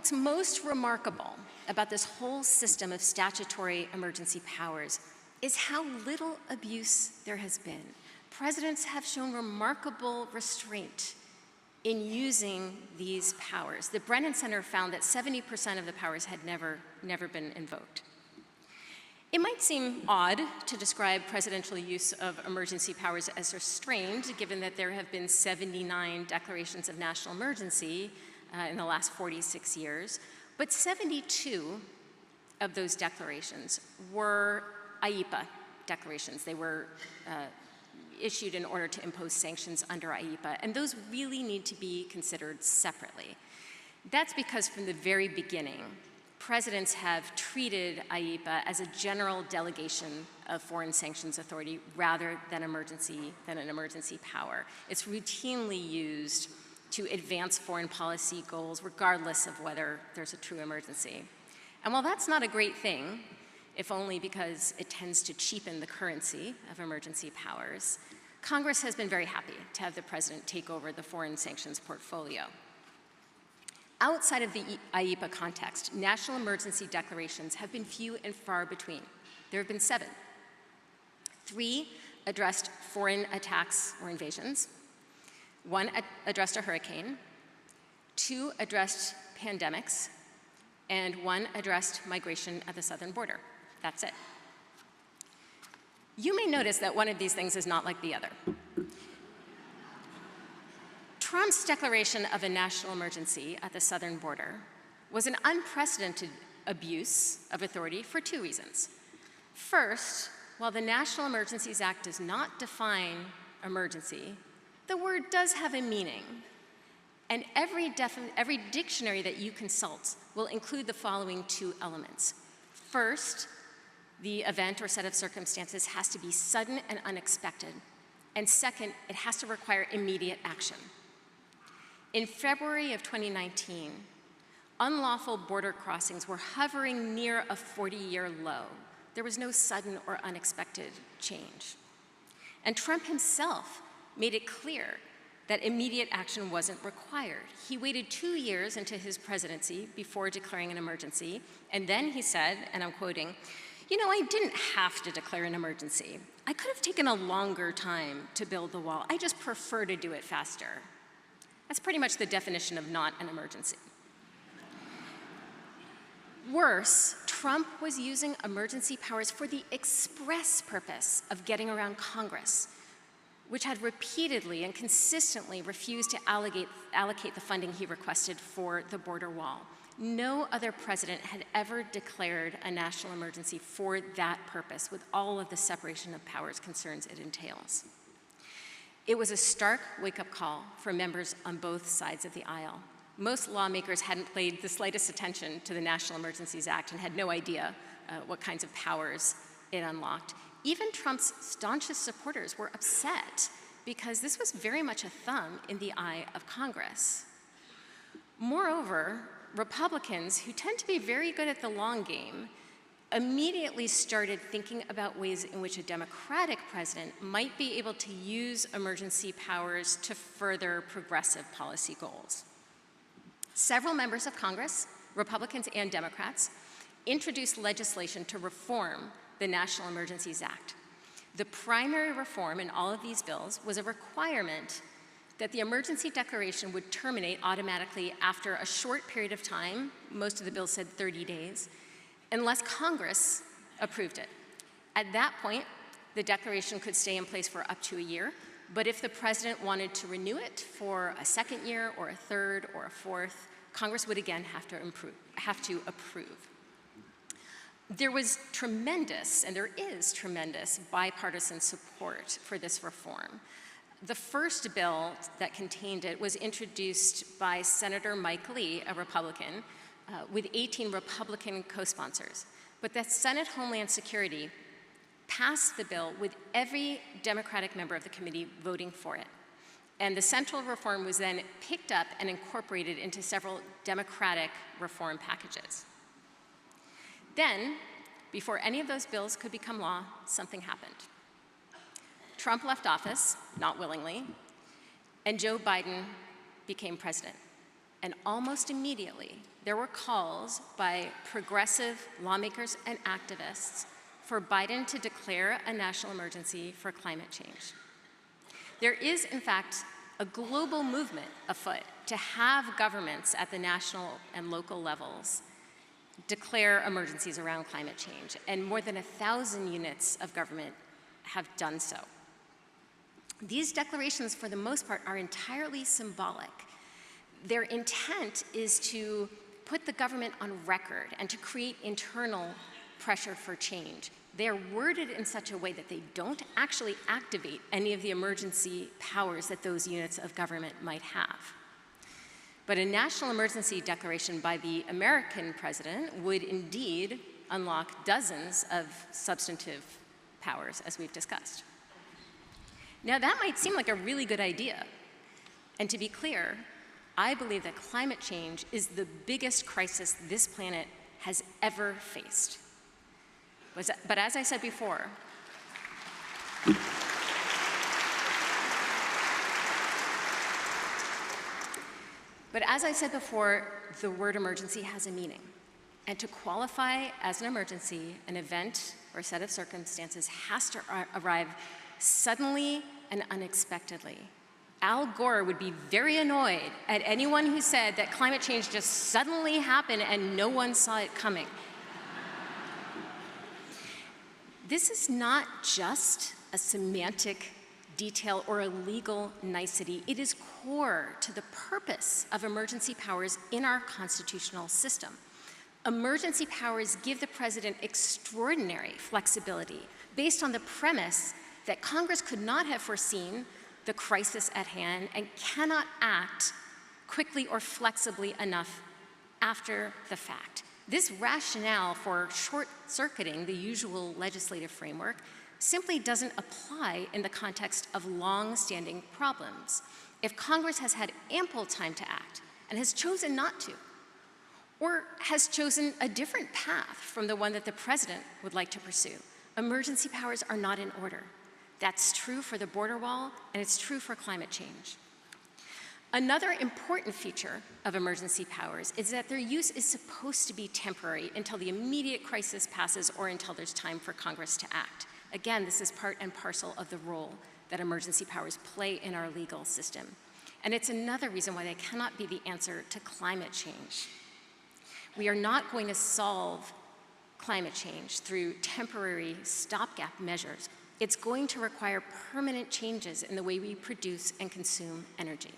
What's most remarkable about this whole system of statutory emergency powers is how little abuse there has been. Presidents have shown remarkable restraint in using these powers. The Brennan Center found that 70% of the powers had never been invoked. It might seem odd to describe presidential use of emergency powers as restrained, given that there have been 79 declarations of national emergency in the last 46 years, but 72 of those declarations were IEEPA declarations. They were issued in order to impose sanctions under IEEPA, and those really need to be considered separately. That's because from the very beginning, presidents have treated IEEPA as a general delegation of foreign sanctions authority rather than an emergency power. It's routinely used to advance foreign policy goals regardless of whether there's a true emergency. And while that's not a great thing, if only because it tends to cheapen the currency of emergency powers, Congress has been very happy to have the president take over the foreign sanctions portfolio. Outside of the IEEPA context, national emergency declarations have been few and far between. There have been 7. 3 addressed foreign attacks or invasions. 1 addressed a hurricane. 2 addressed pandemics. And 1 addressed migration at the southern border. That's it. You may notice that one of these things is not like the other. Trump's declaration of a national emergency at the southern border was an unprecedented abuse of authority for 2 reasons. First, while the National Emergencies Act does not define emergency, the word does have a meaning. And every dictionary that you consult will include the following 2 elements. First, the event or set of circumstances has to be sudden and unexpected. And second, it has to require immediate action. In February of 2019, unlawful border crossings were hovering near a 40-year low. There was no sudden or unexpected change. And Trump himself made it clear that immediate action wasn't required. He waited 2 years into his presidency before declaring an emergency, and then he said, and I'm quoting, "You know, I didn't have to declare an emergency. I could have taken a longer time to build the wall. I just prefer to do it faster." That's pretty much the definition of not an emergency. Worse, Trump was using emergency powers for the express purpose of getting around Congress, which had repeatedly and consistently refused to allocate the funding he requested for the border wall. No other president had ever declared a national emergency for that purpose, with all of the separation of powers concerns it entails. It was a stark wake-up call for members on both sides of the aisle. Most lawmakers hadn't paid the slightest attention to the National Emergencies Act and had no idea what kinds of powers it unlocked. Even Trump's staunchest supporters were upset because this was very much a thumb in the eye of Congress. Moreover, Republicans, who tend to be very good at the long game, immediately started thinking about ways in which a Democratic president might be able to use emergency powers to further progressive policy goals. Several members of Congress, Republicans and Democrats, introduced legislation to reform the National Emergencies Act. The primary reform in all of these bills was a requirement that the emergency declaration would terminate automatically after a short period of time, most of the bills said 30 days, unless Congress approved it. At that point, the declaration could stay in place for up to a year, but if the president wanted to renew it for a second year or a third or a fourth, Congress would again have to approve. There was tremendous, and there is tremendous, bipartisan support for this reform. The first bill that contained it was introduced by Senator Mike Lee, a Republican, with 18 Republican co-sponsors. But the Senate Homeland Security passed the bill with every Democratic member of the committee voting for it. And the central reform was then picked up and incorporated into several Democratic reform packages. Then, before any of those bills could become law, something happened. Trump left office, not willingly, and Joe Biden became president. And almost immediately, there were calls by progressive lawmakers and activists for Biden to declare a national emergency for climate change. There is, in fact, a global movement afoot to have governments at the national and local levels declare emergencies around climate change, and more than 1,000 units of government have done so. These declarations, for the most part, are entirely symbolic. Their intent is to put the government on record and to create internal pressure for change. They are worded in such a way that they don't actually activate any of the emergency powers that those units of government might have. But a national emergency declaration by the American president would indeed unlock dozens of substantive powers, as we've discussed. Now, that might seem like a really good idea. And to be clear, I believe that climate change is the biggest crisis this planet has ever faced. But as I said before, the word emergency has a meaning. And to qualify as an emergency, an event or set of circumstances has to arrive suddenly and unexpectedly. Al Gore would be very annoyed at anyone who said that climate change just suddenly happened and no one saw it coming. This is not just a semantic detail or a legal nicety. It is core to the purpose of emergency powers in our constitutional system. Emergency powers give the president extraordinary flexibility based on the premise that Congress could not have foreseen the crisis at hand and cannot act quickly or flexibly enough after the fact. This rationale for short-circuiting the usual legislative framework simply doesn't apply in the context of long-standing problems. If Congress has had ample time to act and has chosen not to, or has chosen a different path from the one that the president would like to pursue, emergency powers are not in order. That's true for the border wall, and it's true for climate change. Another important feature of emergency powers is that their use is supposed to be temporary until the immediate crisis passes or until there's time for Congress to act. Again, this is part and parcel of the role that emergency powers play in our legal system. And it's another reason why they cannot be the answer to climate change. We are not going to solve climate change through temporary stopgap measures. It's going to require permanent changes in the way we produce and consume energy.